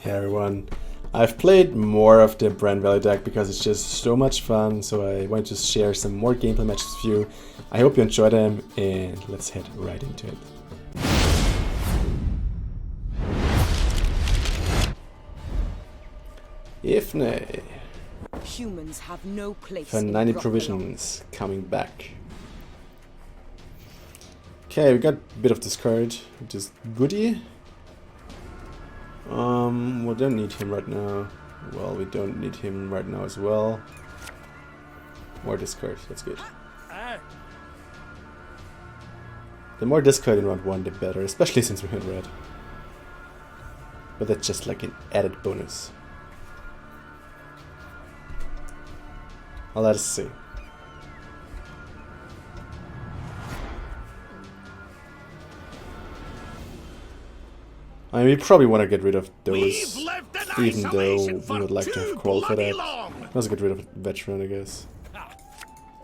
Hey everyone, I've played more of the Bran Valley deck because it's just so much fun, so I wanted to share some more gameplay matches with you. I hope you enjoy them, and let's head right into it. Ifne. Humans have no place For in 90 Brock provisions coming back. Okay, we got a bit of discard, which is goodie. We don't need him right now. Well, we don't need him right now as well. More discard, that's good. The more discard in round 1, the better, especially since we're in red. But that's just like an added bonus. Well, let us see. I mean, we probably want to get rid of those, even though we would like to have Crawl for that. Let's get rid of Veteran, I guess.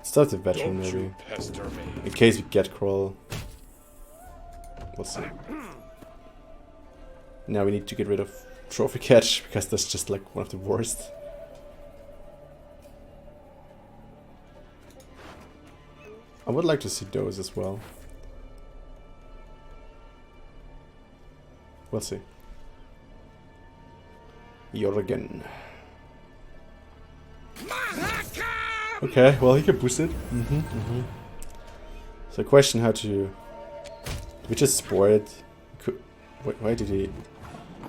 Start the Veteran, maybe. In case we get Crawl. We'll see. Now we need to get rid of Trophy Catch, because that's just like one of the worst. I would like to see those as well. We'll see. Jorgen. Okay, well he can boost it. So question how to... Did we just spore it? Why did he... Did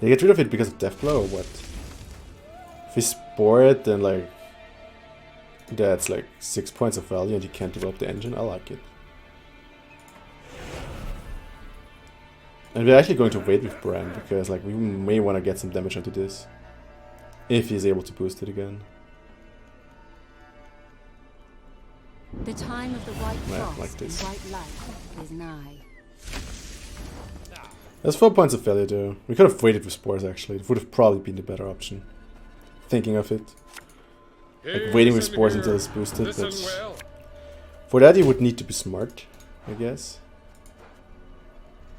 he get rid of it because of deathblow or what? If we spore it, then like... That's like 6 points of value and you can't develop the engine. I like it. And we're actually going to wait with Bran, because like we may want to get some damage onto this. If he's able to boost it again. The time of the white frost like this. and white light is nigh. There's 4 points of value though. We could have waited with spores actually. It would have probably been the better option. Thinking of it. Like waiting with spores until it's boosted, but... For that you would need to be smart, I guess.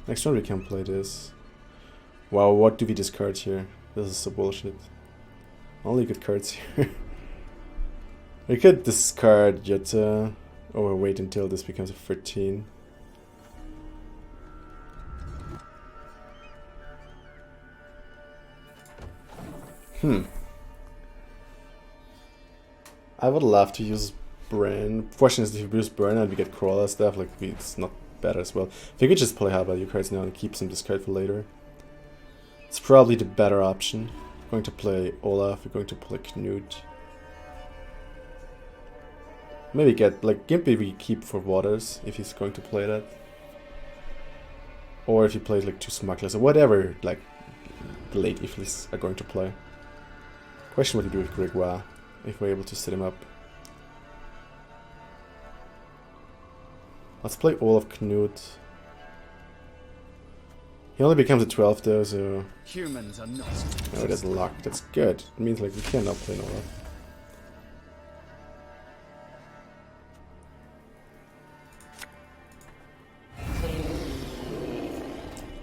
Next round we can play this. Wow, what do we discard here? This is so bullshit. Only good cards here. We could discard Jutta, or wait until this becomes a 13. I would love to use Bran. Question is, if we use Burn and we get Crawler stuff, like it's not better as well. If we could just play high value cards now and keep some discard for later. It's probably the better option. We're going to play Olaf, we're going to play Knut. Maybe get, like, Gimpy we keep for Waters, if he's going to play that. Or if he plays like 2 Smugglers, or whatever, like, the late Iflis are going to play. Question what you do with Gregoire, if we're able to set him up. Let's play Olaf Knut. He only becomes a 12 though, so... Humans are not. Oh, there's luck. That's good. It means like we cannot play Olaf.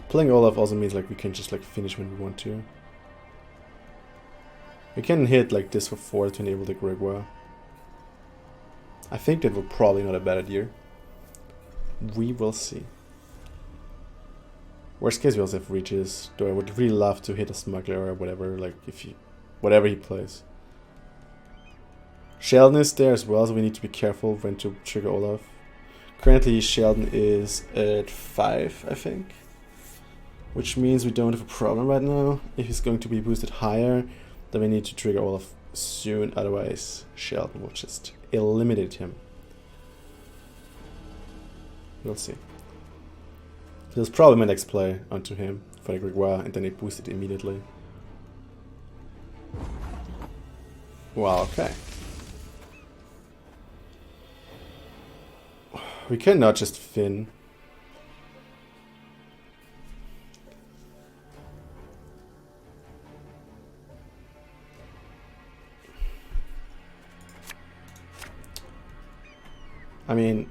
Playing Olaf also means like we can just like finish when we want to. We can hit like this for 4 to enable the Gregoire. I think that would probably not a bad idea. We will see. Worst case we also have reaches, though I would really love to hit a smuggler or whatever, like if he, whatever he plays. Sheldon is there as well, so we need to be careful when to trigger Olaf. Currently Sheldon is at 5, I think. Which means we don't have a problem right now. If he's going to be boosted higher, then we need to trigger Olaf soon, otherwise Sheldon will just eliminate him. We'll see. This is probably my next play onto him for the Gregoire, and then it boosted immediately. Wow, okay. We cannot just Finn. I mean...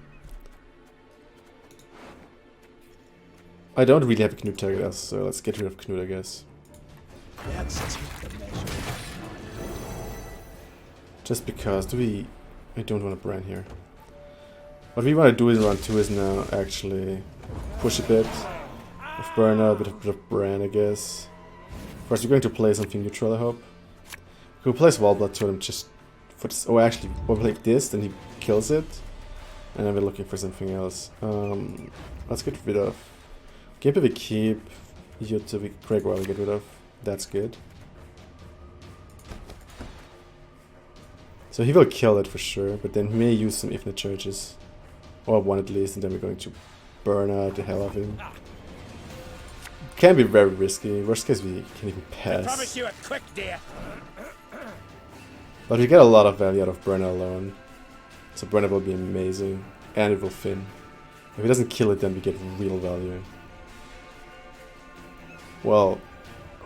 I don't really have a Knut target us, so let's get rid of Knut, I guess. Just because I don't want to Bran here. What we want to do in round 2 is now actually push a bit of Burner, a bit of Bran, I guess. First, we're going to play something neutral, I hope. We could place Wallblood to him just for this. Oh, actually, we'll play this, then he kills it. And then we're looking for something else. Let's get rid of. Gameplay we keep. Jutta we Gregoire we get rid of. That's good. So he will kill it for sure, but then he may use some infinite charges. Or one at least, and then we're going to burn out the hell of him. Can be very risky. Worst case we can even pass. I promise you a quick death. But we get a lot of value out of Burner alone. So Burner will be amazing. And it will fin. If he doesn't kill it, then we get real value. Well,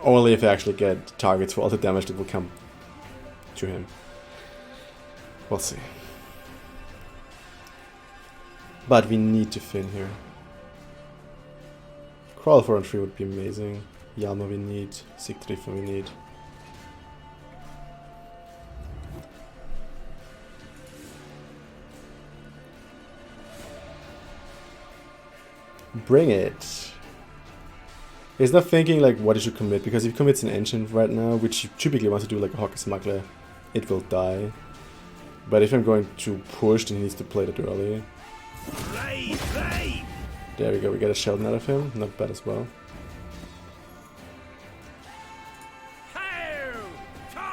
only if I actually get targets for all the damage that will come to him. We'll see. But we need to fin here. Crawl for on 3 would be amazing. Yalma we need. Sigtrifa we need. Bring it. He's not thinking like what he should commit, because if he commits an ancient right now, which he typically wants to do like a Hockey Smuggler, it will die. But if I'm going to push, then he needs to play that early. There we go, we get a Sheldon out of him, not bad as well.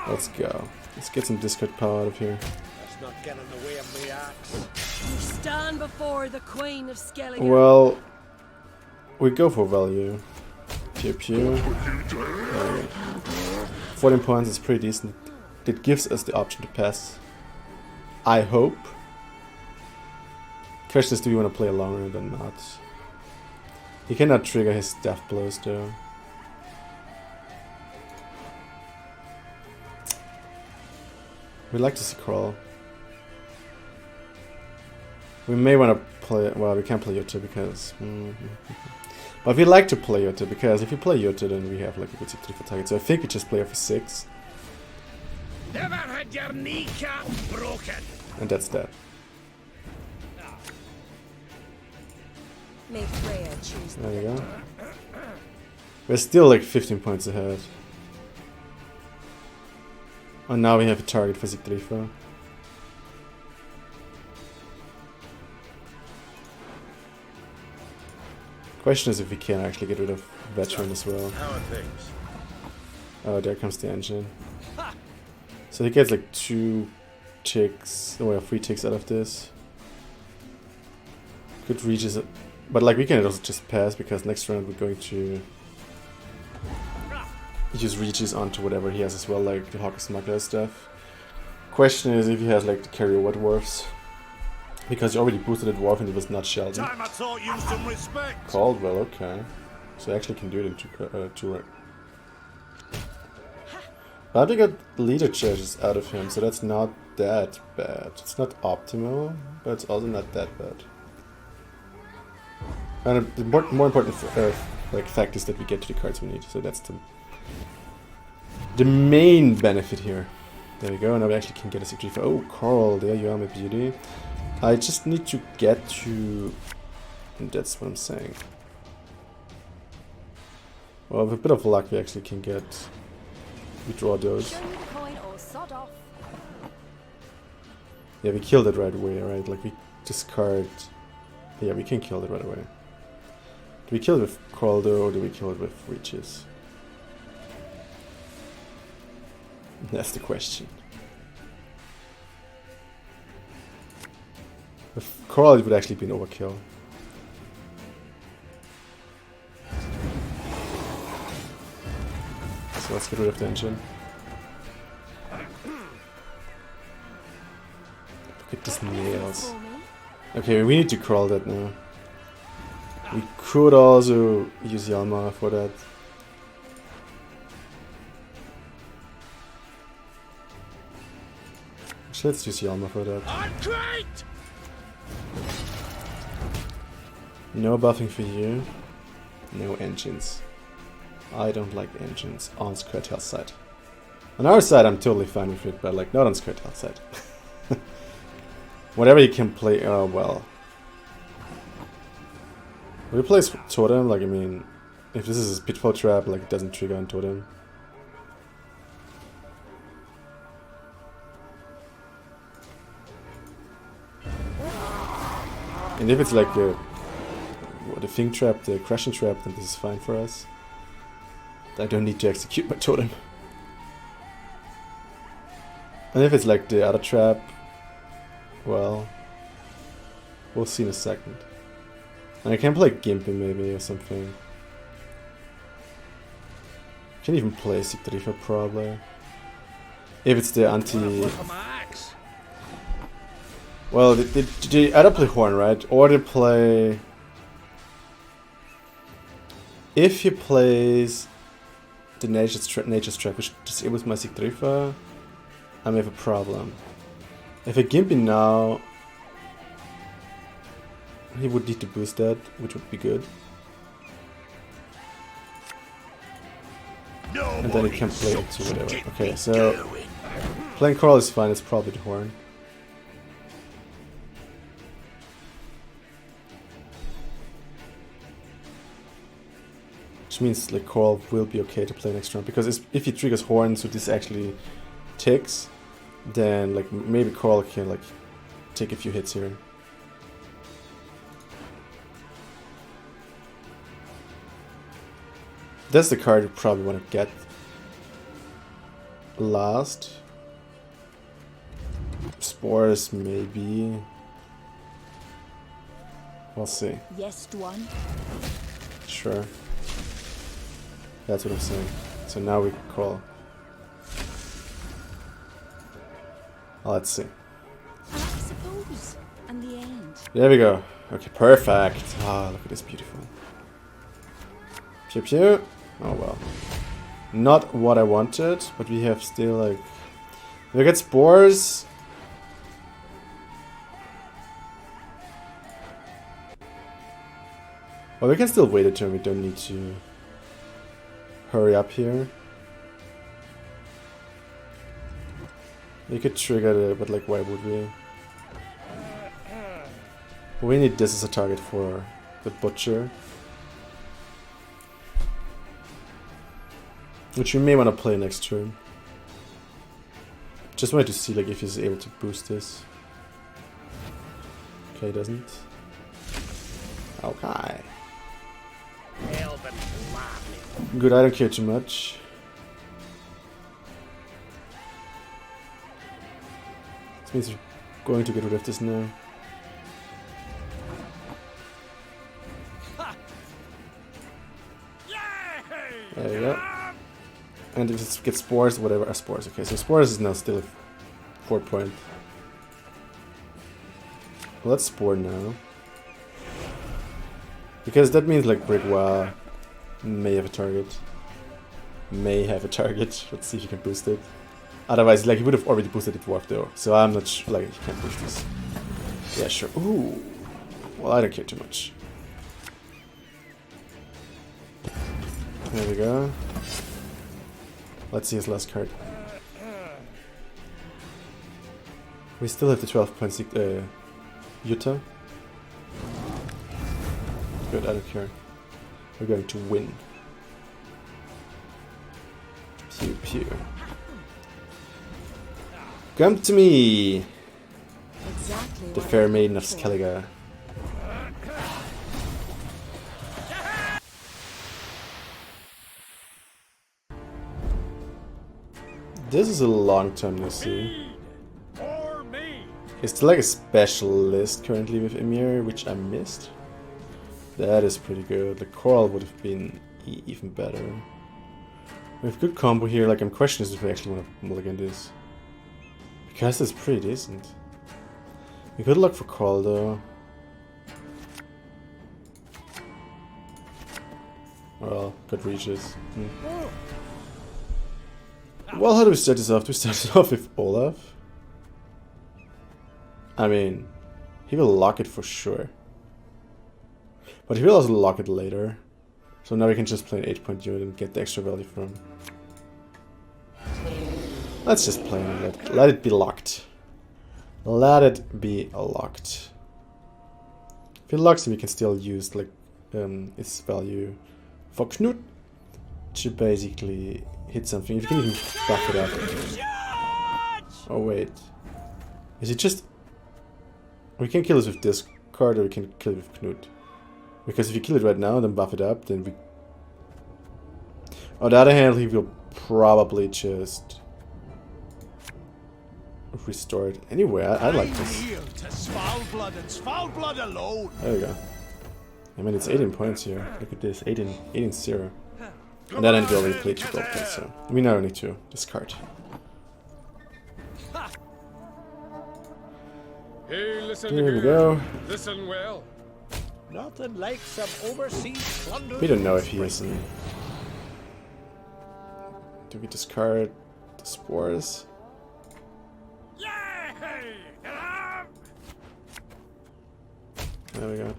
Let's go. Let's get some discard power out of here. Let's not get in the way of my axe. You stand before the Queen of Skellige. Well, we go for value. Pew pew. 14 points is pretty decent. It gives us the option to pass. I hope. Question is, do we want to play along with it or not? He cannot trigger his death blows though. We'd like to see Crawl. We may want to play. Well, we can't play Jutta because. But we'd like to play Jutta because if we play Jutta, then we have like a good 63 for target. So I think we just play her for 6. Never had your kneecap broken. And that's that. May Freya choose the There you go. victor. We're still like 15 points ahead. And now we have a target for Sigtrifa. Question is if we can actually get rid of Veteran as well. How are things? Oh, there comes the engine. So he gets like 2 ticks, or 3 ticks out of this. Could reach his, but like we can also just pass because next round we're going to use reaches onto whatever he has as well, like the Hockey Smuggler stuff. Question is if he has like the carry over dwarfs, because he already boosted a dwarf and it was not Sheldon. Time I taught you some respect. Caldwell, okay. So I actually can do it in 2 right. But we got leader charges out of him, so that's not that bad. It's not optimal, but it's also not that bad. And the more important like fact is that we get to the cards we need, so that's the main benefit here. There we go, now we actually can get a 65. Oh, Coral, there you are, my beauty. I just need to get to... And that's what I'm saying. Well, with a bit of luck we actually can get... We draw those. Show me the coin or sod off. Yeah, we killed it right away, right? Like we discard... Yeah, we can kill it right away. Do we kill it with Croldo or do we kill it with Reaches? That's the question. With Coral it would actually be an overkill. So let's get rid of the engine. Look at these nails. Okay, we need to crawl that now. We could also use Yalma for that. Actually, let's use Yalma for that. I'm great. No buffing for you. No engines. I don't like engines on Squirtel's side. On our side, I'm totally fine with it, but like not on Squirtel's side. Whatever you can play, oh well. When you play Totem, like I mean, if this is a Pitfall Trap, like it doesn't trigger on Totem. And if it's like the Thing Trap, the Crushing Trap, then this is fine for us. I don't need to execute my Totem. And if it's like the other trap, well, we'll see in a second. And I can play Gimpy maybe or something. Can even play Sigtrifa probably. If it's the anti... Well, they either play Horn, right? Or they play... If he plays the Nature's Trap, which disables my Sigtrifa, I may have a problem. If I Gimpy now, he would need to boost that, which would be good. And then he can play it to whatever. Okay, so playing Coral is fine, it's probably the Horn. Which means like Coral will be okay to play next round, because if he triggers Horn, so this actually ticks, then like maybe Coral can like take a few hits here. That's the card you probably want to get last. Spores maybe. We'll see. Yes, one. Sure. That's what I'm saying. So now we call. Let's see. And I suppose, and the end. There we go. Okay, perfect. Ah, look at this, beautiful. Pew pew. Oh well. Not what I wanted, but we have still like... If we get spores... Well, we can still wait a turn, we don't need to hurry up here. We could trigger it, but like why would we? We need this as a target for the Butcher. Which we may want to play next turn. Just wanted to see like if he's able to boost this. Okay, he doesn't. Okay. Good, I don't care too much. This means we're going to get rid of this now. There we go. And if it gets spores, whatever, spores. Okay, so spores is now still a 4 point. Well, let's spore now. Because that means like Gregoire may have a target. May have a target. Let's see if you can boost it. Otherwise, like he would have already boosted the dwarf though. So I'm not sure, like he can't boost this. Yeah, sure. Ooh. Well, I don't care too much. There we go. Let's see his last card. We still have the 12.6 Utah. Good, I don't care. We're going to win. Pew pew. Come to me! Exactly The fair maiden of Skellige. This is a long time no see. It's like a special list currently with Emir, which I missed. That is pretty good. The Coral would have been even better. We have good combo here. Like I'm questioning if we actually want to mulligan this. Because it's pretty decent. We could look for Coral though. Well, good reaches. Well, how do we start this off? Do we start this off with Olaf? I mean, he will lock it for sure. But he will also lock it later. So now we can just play an 8-point unit and get the extra value from. Let's just play and let it be locked. Let it be locked. If it locks, we can still use like its value for Knut to basically hit something. If you can even buff it up. Oh wait, is it just? We can kill it with this card, or we can kill it with Knut. Because if you kill it right now, then buff it up, then we. On the other hand, he will probably just restore it. Anyway, I like this. There we go. I mean, it's 18 points here. Look at this, 18-0. And then we already played 2 gold points, so we now need to discard. Hey, listen Here we go. Listen well. Nothing like some overseas plunder. We don't know if he is in. Do we discard the spores? There we go.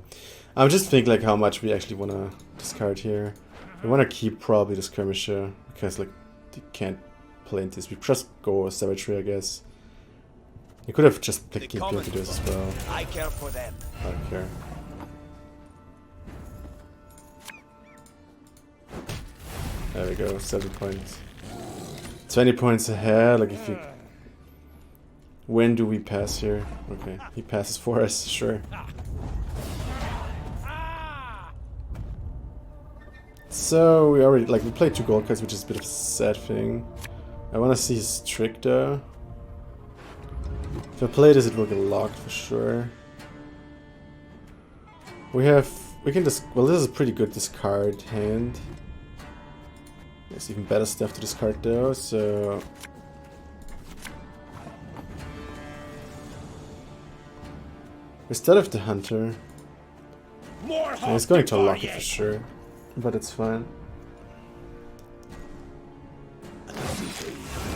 I'm just thinking like how much we actually want to discard here. We want to keep probably the skirmisher because like they can't play into this. We just go savagery, I guess. You could have just picked into this as well. I care for them. I don't care. There we go, 7 points. 20 points ahead, like if you... When do we pass here? Okay, he passes for us, sure. So, we already, like, we played 2 gold cards, which is a bit of a sad thing. I want to see his trick though. If I play this, it will get locked for sure. We can just, well, this is a pretty good discard hand. There's even better stuff to discard though, so... Instead of the hunter, it's going to lock it for sure, but it's fine.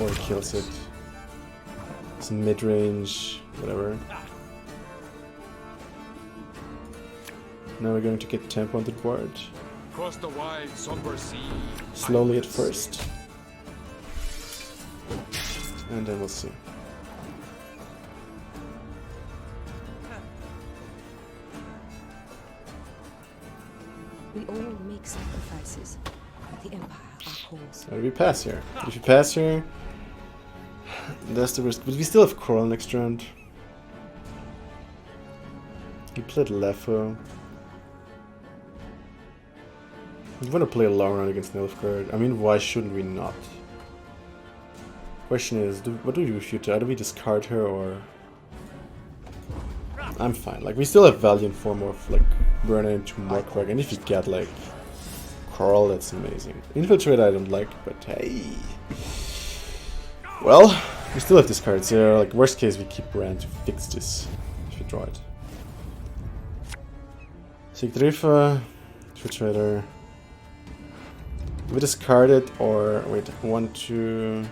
Or it kills it. It's mid-range, whatever. Now we're going to get tempo on the board. Across the wide, somber sea. Slowly at first. And then we'll see. We all make sacrifices. The Empire, our cause. How do we pass here? If you pass here, that's the risk. But we still have Coral next round. We played Lefo. We want to play a long run against Nilfgaard. I mean, why shouldn't we not? Question is, what do we do with Future? Do we discard her or... I'm fine. Like, we still have value in form of, like, Burner into more Quark. And if you get, like, Coral, that's amazing. Infiltrate I don't like, but hey... Well, we still have discard, so, like, worst case we keep Bran to fix this. If you draw it. Sigdrifa, Infiltrator... We discard it, or wait, 1, 2.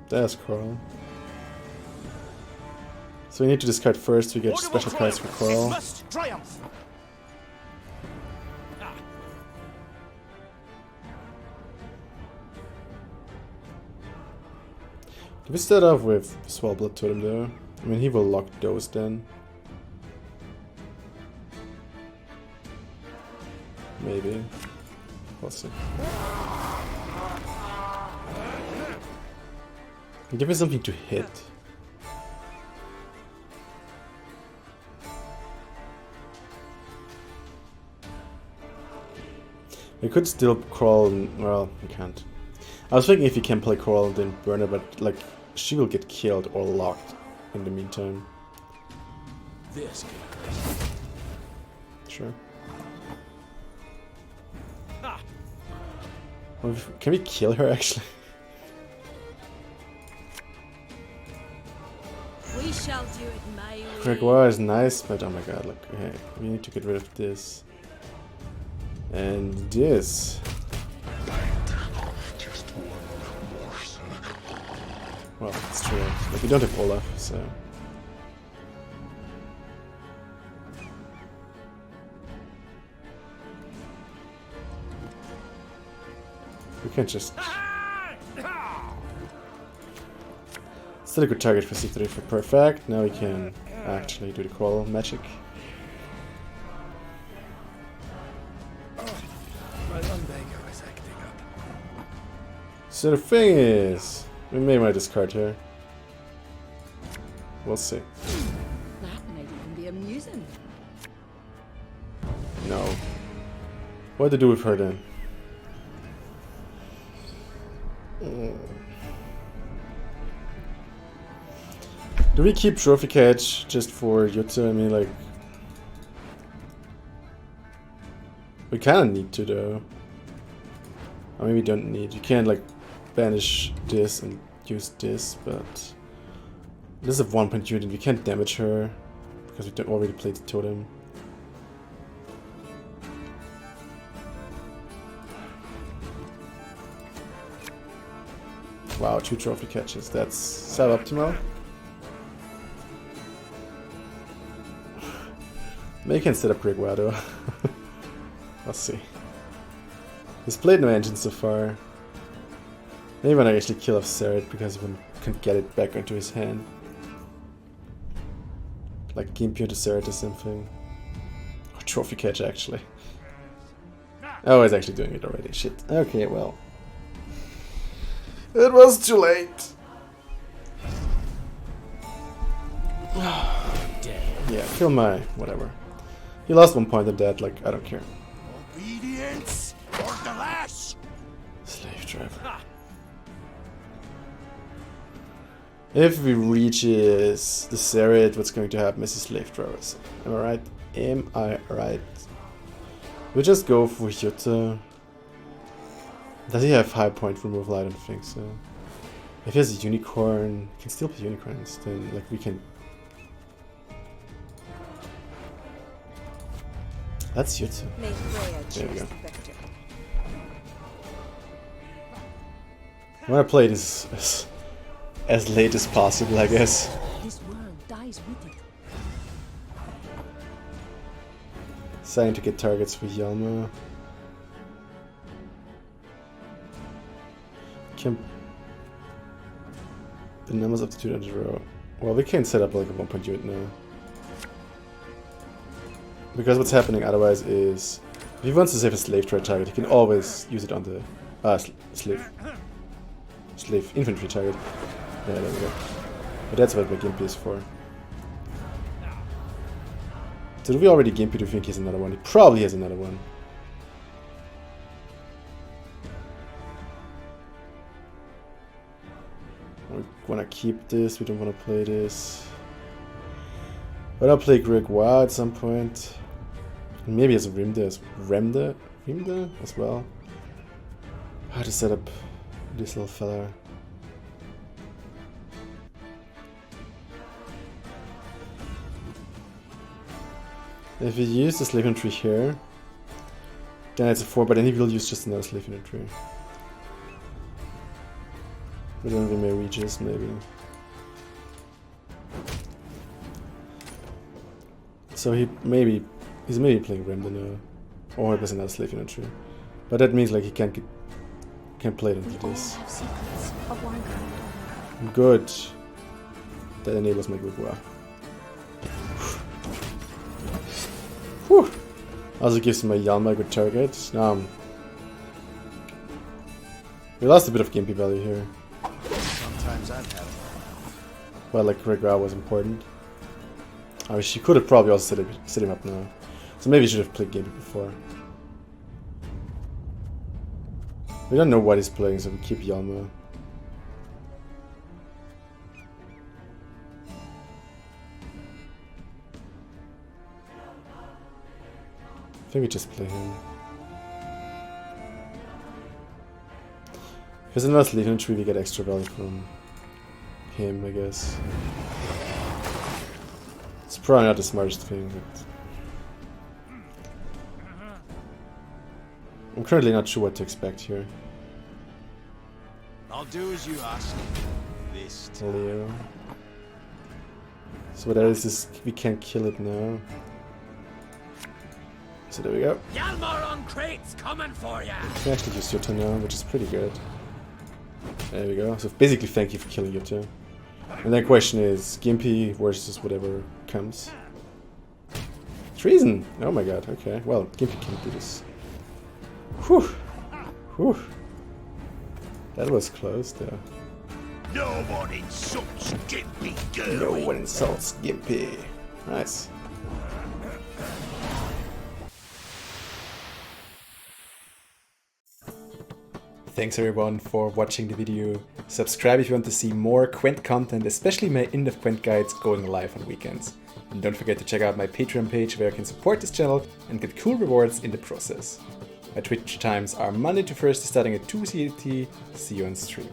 There's Coral. So we need to discard first to get special cards for Coral. Can we start off with Swellblood Totem though? I mean, he will lock those then. Maybe. We'll see. Give me something to hit. We could still crawl. Well, we can't. I was thinking if you can play Coral, then burn her, but like she will get killed or locked in the meantime. This Sure. Well, can we kill her actually? We shall do it my way. Gregoire is nice, but oh my god, look, okay, we need to get rid of this. And this. Well, it's true. Like, we don't have Olaf, so... We can't just... Still a good target for C3 for perfect. Now we can actually do the call magic. My lumbago is acting up. So the thing is... We may want to discard here. We'll see. That might even be amusing. No. What to do with her then? Do we keep Trophy Catch just for Jutta? I mean, like... We kinda need to, though. I mean, we don't need. You can't, like, banish this and use this, but... This is a 1-point unit, we can't damage her, because we already played the totem. Wow, 2 trophy catches, that's suboptimal. Maybe you can set up Gregoire though. Let's see. He's played no engine so far. Maybe when I actually kill off Seret because he can't get it back into his hand. Like Gimpy to Seret or something. Or trophy catch actually. Oh, he's actually doing it already. Shit. Okay, well. It was too late. Yeah, kill my whatever. He lost 1 point on that, like, I don't care. Obedience or the lash. Slave driver. If we reaches the Seret, what's going to happen is the slave drivers. Am I right? Am I right? We just go for Jutta. Does he have high point removal? I don't think so. If he has a unicorn, he can still play unicorns, then like we can. That's Jutta. There we go. I want to play this as late as possible, I guess. This world dies with it. Starting to get targets for Yalma. Can the numbers up to 200 row. Well, we can set up like a 1-point unit now. Because what's happening otherwise is, if he wants to save a slave trade target, he can always use it on the slave infantry target. Yeah, there we go. But that's what my Gimpy is for. So do we already Gimpy? Do you think he has another one? He probably has another one. We want to keep this, we don't want to play this. But I'll play Gregoire at some point. And maybe as a Rimda as well. How to set up this little fella. If we use the slave infantry here, then it's a 4, but then he will use just another slave infantry. But then we may Regis, maybe. So he's maybe playing Remda now. Or there's another slave infantry. But that means like he can't play it into this. Good. That enables my Gregoire. Whew. Also gives my Yalma a good target. We lost a bit of gameplay value here. Sometimes I've had it. But like Gregoire was important. I mean, she could have probably also set him up now. So maybe she should have played gameplay before. We don't know what he's playing, so we keep Yalma. I think we just play him. If there's another slave infantry, we get extra value from him, I guess. It's probably not the smartest thing, but... I'm currently not sure what to expect here. I'll do as you ask. This list. Leo. So what else is we can't kill it now. So there we go. Yalmar on crates coming for ya! You can actually use Jutta now, which is pretty good. There we go. So basically thank you for killing Jutta. And the question is Gimpy versus whatever comes. Treason! Oh my god, okay. Well, Gimpy can't do this. Whew! Whew! That was close there. No one insults Gimpy girl. No one insults Gimpy. Nice. Thanks everyone for watching the video. Subscribe if you want to see more Gwent content, especially my in-depth Gwent guides going live on weekends. And don't forget to check out my Patreon page where you can support this channel and get cool rewards in the process. My Twitch times are Monday to Thursday starting at 2 CET. See you on stream.